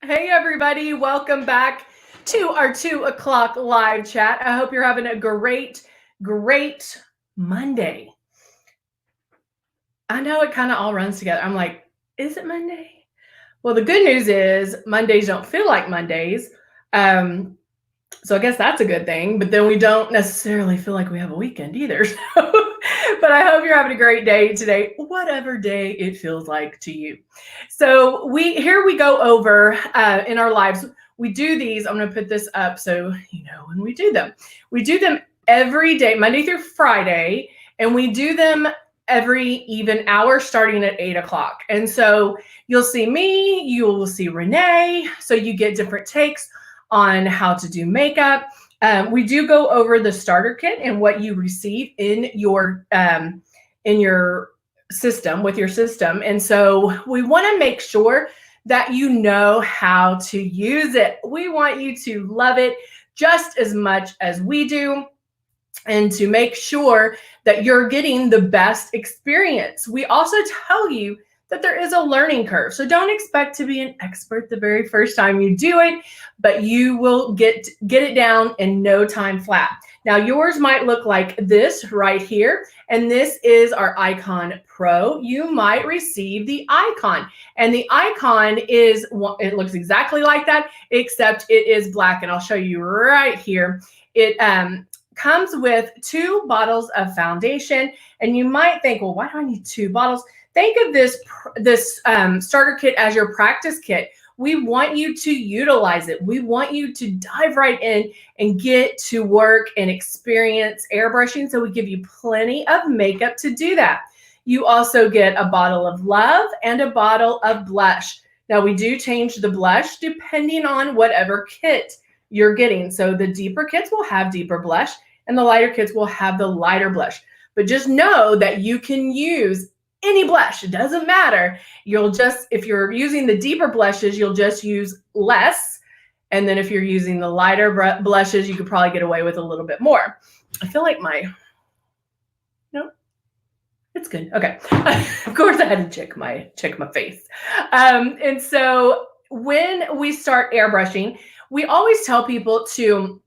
Hey everybody, welcome back to our 2 o'clock live chat. I hope you're having a great Monday. I know it kind of all runs together. I'm like, is it Monday? Well, the good news is Mondays don't feel like Mondays. So I guess that's a good thing, but then we don't necessarily feel like we have a weekend either. But I hope you're having a great day today, whatever day it feels like to you. So we go over in our lives. We do these. I'm going to put this up so you know when we do them. We do them every day, Monday through Friday, and we do them every even hour starting at 8 o'clock. And so you'll see me, you will see Renee. So you get different takes on how to do makeup. We do go over the starter kit and what you receive in your system with your system. And so we want to make sure that you know how to use it. We want you to love it just as much as we do, and to make sure that you're getting the best experience. We also tell you that there is a learning curve. So don't expect to be an expert the very first time you do it, but you will get it down in no time flat. Now yours might look like this right here, and this is our Icon Pro. You might receive the Icon, and the Icon it looks exactly like that, except it is black, and I'll show you right here. It comes with 2 bottles of foundation, and you might think, well, why do I need 2 bottles? Think of this starter kit as your practice kit. We want you to utilize it. We want you to dive right in and get to work and experience airbrushing. So we give you plenty of makeup to do that. You also get a bottle of love and a bottle of blush. Now we do change the blush depending on whatever kit you're getting. So the deeper kits will have deeper blush and the lighter kits will have the lighter blush. But just know that you can use any blush. It doesn't matter. If you're using the deeper blushes, you'll just use less. And then if you're using the lighter blushes, you could probably get away with a little bit more. I feel like no, it's good. Okay. Of course I had to check my face. And so when we start airbrushing, we always tell people to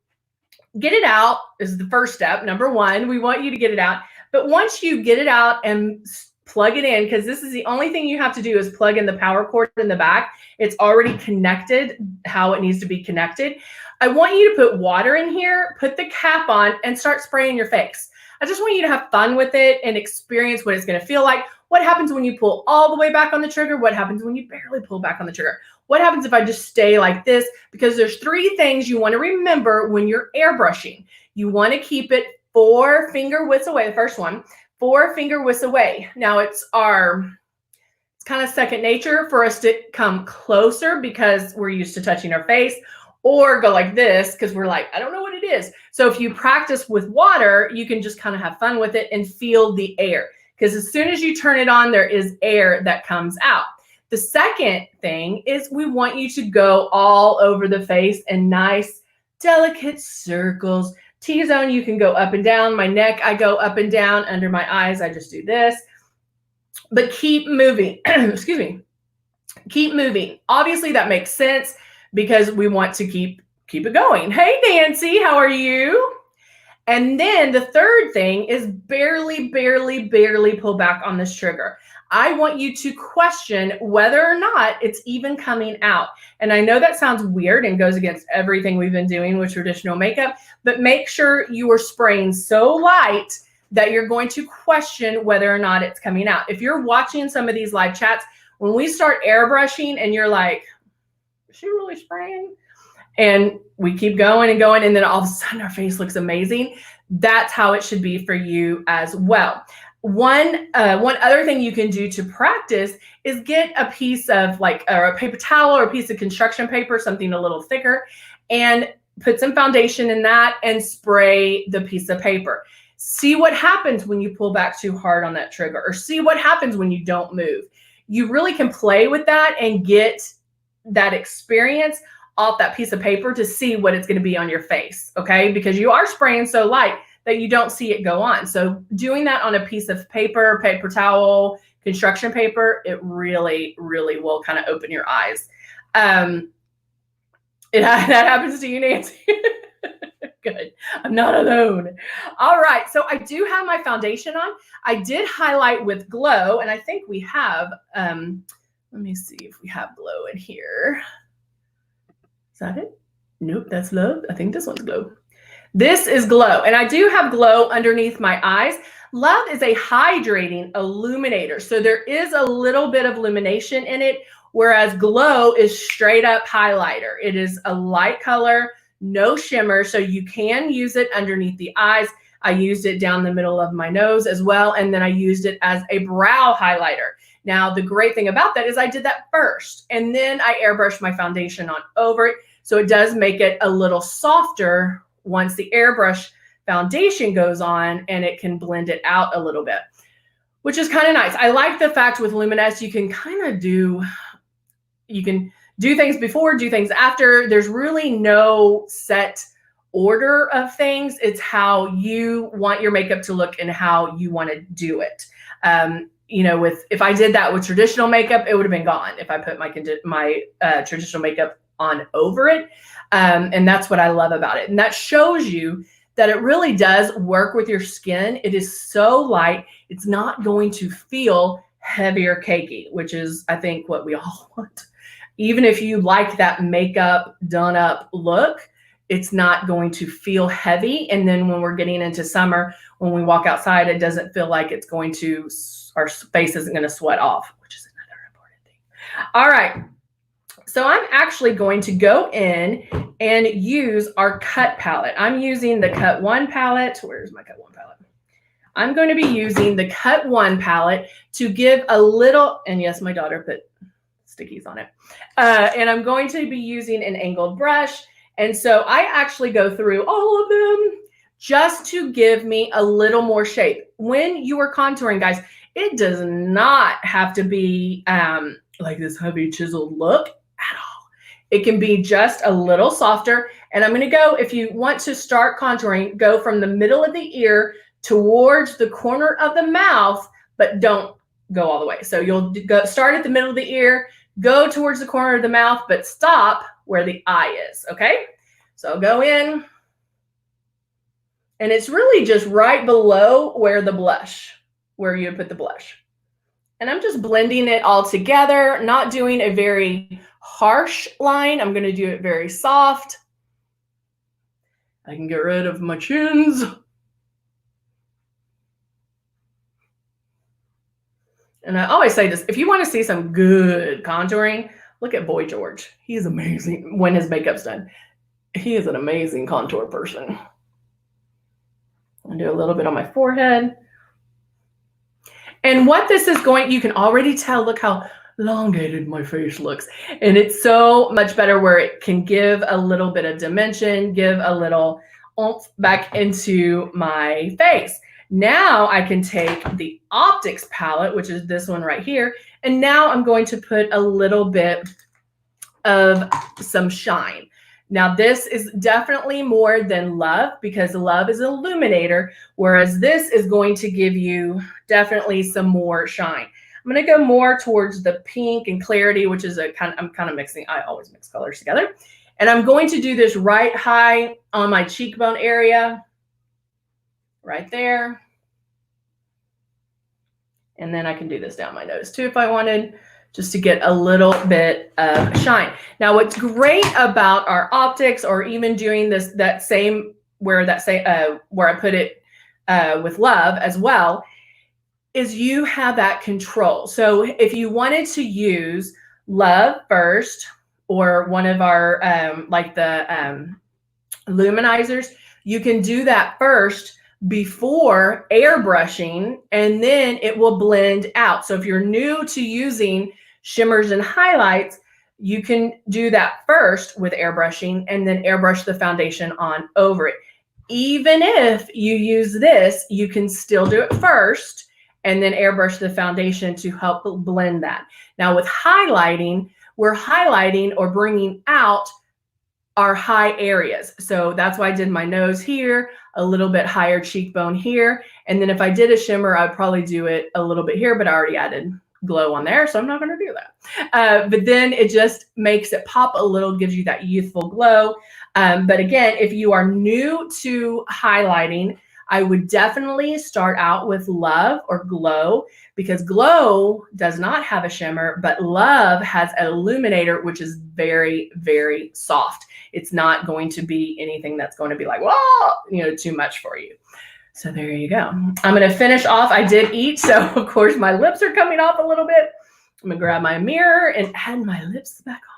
get it out is the first step. Number 1, we want you to get it out. But once you get it out and plug it in, because this is the only thing you have to do is plug in the power cord in the back. It's already connected how it needs to be connected. I want you to put water in here, put the cap on, and start spraying your face. I just want you to have fun with it and experience what it's going to feel like. What happens when you pull all the way back on the trigger? What happens when you barely pull back on the trigger? What happens if I just stay like this? Because there's 3 things you want to remember when you're airbrushing. You want to keep it 4 finger widths away. The first one, 4 finger widths away. Now it's kind of second nature for us to come closer because we're used to touching our face, or go like this because we're like, I don't know what it is. So if you practice with water, you can just kind of have fun with it and feel the air, because as soon as you turn it on, there is air that comes out. The second thing is we want you to go all over the face in nice, delicate circles. T-zone, you can go up and down. My neck, I go up and down. Under my eyes, I just do this. But keep moving. Excuse me. Keep moving. Obviously, that makes sense because we want to keep it going. Hey, Nancy, how are you? And then the third thing is barely pull back on this trigger. I want you to question whether or not it's even coming out. And I know that sounds weird and goes against everything we've been doing with traditional makeup, but make sure you are spraying so light that you're going to question whether or not it's coming out. If you're watching some of these live chats, when we start airbrushing and you're like, is she really spraying? And we keep going and going, and then all of a sudden our face looks amazing. That's how it should be for you as well. One other thing you can do to practice is get a piece of a paper towel or a piece of construction paper, something a little thicker, and put some foundation in that and spray the piece of paper. See what happens when you pull back too hard on that trigger, or see what happens when you don't move. You really can play with that and get that experience off that piece of paper to see what it's going to be on your face, okay? Because you are spraying so light that you don't see it go on. So doing that on a piece of paper, paper towel, construction paper, it really will kind of open your eyes. That happens to you, Nancy? Good. I'm not alone. All right. So I do have my foundation on. I did highlight with glow, and I think we have, let me see if we have glow in here. Is that it? Nope, that's love. I think this one's glow. This is glow, and I do have glow underneath my eyes. Love is a hydrating illuminator, so there is a little bit of illumination in it, whereas glow is straight up highlighter. It is a light color, no shimmer, so you can use it underneath the eyes. I used it down the middle of my nose as well, and then I used it as a brow highlighter. Now, the great thing about that is I did that first, and then I airbrushed my foundation on over it, so it does make it a little softer once the airbrush foundation goes on, and it can blend it out a little bit, which is kind of nice. I like the fact with Luminous, you can kind of do, you can do things before, do things after. There's really no set order of things. It's how you want your makeup to look and how you want to do it. You know, if I did that with traditional makeup, it would have been gone if I put my traditional makeup on over it. And that's what I love about it. And that shows you that it really does work with your skin. It is so light. It's not going to feel heavy or cakey, which is, I think, what we all want. Even if you like that makeup done up look, it's not going to feel heavy. And then when we're getting into summer, when we walk outside, it doesn't feel like it's going to, our face isn't going to sweat off, which is another important thing. All right. So I'm actually going to go in and use our Cut palette. I'm using the Cut 1 palette. Where's my Cut 1 palette? I'm going to be using the Cut 1 palette to give a little, and yes, my daughter put stickies on it. And I'm going to be using an angled brush. And so I actually go through all of them just to give me a little more shape. When you are contouring, guys, it does not have to be like this heavy chiseled look at all. It can be just a little softer. And I'm going to go, if you want to start contouring, go from the middle of the ear towards the corner of the mouth, but don't go all the way. So you'll go start at the middle of the ear, go towards the corner of the mouth, but stop where the eye is. Okay. So go in, and it's really just right below where the blush, where you put the blush. And I'm just blending it all together, not doing a very harsh line. I'm going to do it very soft. I can get rid of my chins. And I always say this, if you want to see some good contouring, look at Boy George. He's amazing when his makeup's done. He is an amazing contour person. I'll do a little bit on my forehead. And what this is going, you can already tell, look how elongated my face looks. And it's so much better where it can give a little bit of dimension, give a little oomph back into my face. Now I can take the Optics palette, which is this one right here, and now I'm going to put a little bit of some shine. Now this is definitely more than Love, because Love is an illuminator, whereas this is going to give you definitely some more shine. I'm going to go more towards the pink and clarity, which is I'm kind of mixing. I always mix colors together. And I'm going to do this right high on my cheekbone area, right there. And then I can do this down my nose too if I wanted, just to get a little bit of shine. Now, what's great about our Optics, or even doing this, where I put it with Love as well, is you have that control. So if you wanted to use Love first, or one of our like the luminizers, you can do that first before airbrushing, and then it will blend out. So if you're new to using shimmers and highlights, you can do that first with airbrushing and then airbrush the foundation on over it. Even if you use this, you can still do it first and then airbrush the foundation to help blend that. Now with highlighting, we're highlighting or bringing out our high areas. So that's why I did my nose here, a little bit higher cheekbone here. And then if I did a shimmer, I'd probably do it a little bit here, but I already added glow on there, so I'm not going to do that. But then it just makes it pop a little, gives you that youthful glow. But again, if you are new to highlighting, I would definitely start out with Love or Glow, because Glow does not have a shimmer, but Love has an illuminator, which is very, very soft. It's not going to be anything that's going to be like, whoa, you know, too much for you. So there you go. I'm going to finish off. I did eat, so of course my lips are coming off a little bit. I'm going to grab my mirror and add my lips back on.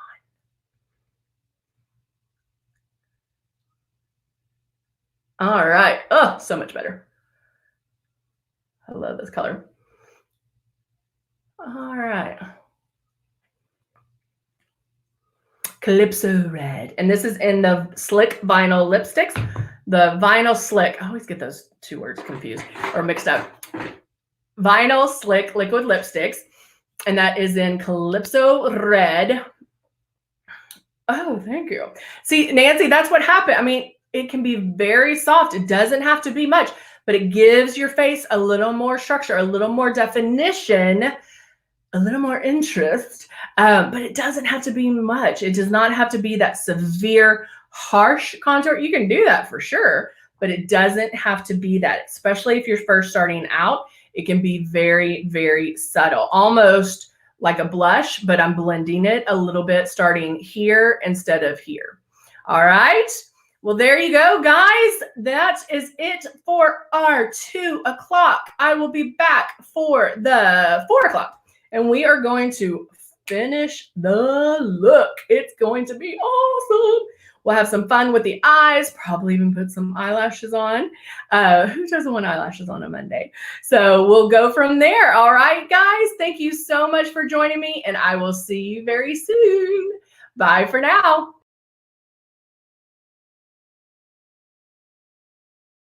All right. Oh, so much better. I love this color. All right. Calypso Red. And this is in the Slick Vinyl Lipsticks. The Vinyl Slick. I always get those two words confused or mixed up. Vinyl Slick Liquid Lipsticks. And that is in Calypso Red. Oh, thank you. See, Nancy, that's what happened. I mean, it can be very soft. It doesn't have to be much, but it gives your face a little more structure, a little more definition, a little more interest, but it doesn't have to be much. It does not have to be that severe, harsh contour. You can do that for sure, but it doesn't have to be that, especially if you're first starting out. It can be very, very subtle, almost like a blush, but I'm blending it a little bit starting here instead of here. All right. Well, there you go, guys. That is it for our 2 o'clock. I will be back for the 4 o'clock, and we are going to finish the look. It's going to be awesome. We'll have some fun with the eyes, probably even put some eyelashes on. Who doesn't want eyelashes on a Monday? So we'll go from there. All right, guys. Thank you so much for joining me, and I will see you very soon. Bye for now.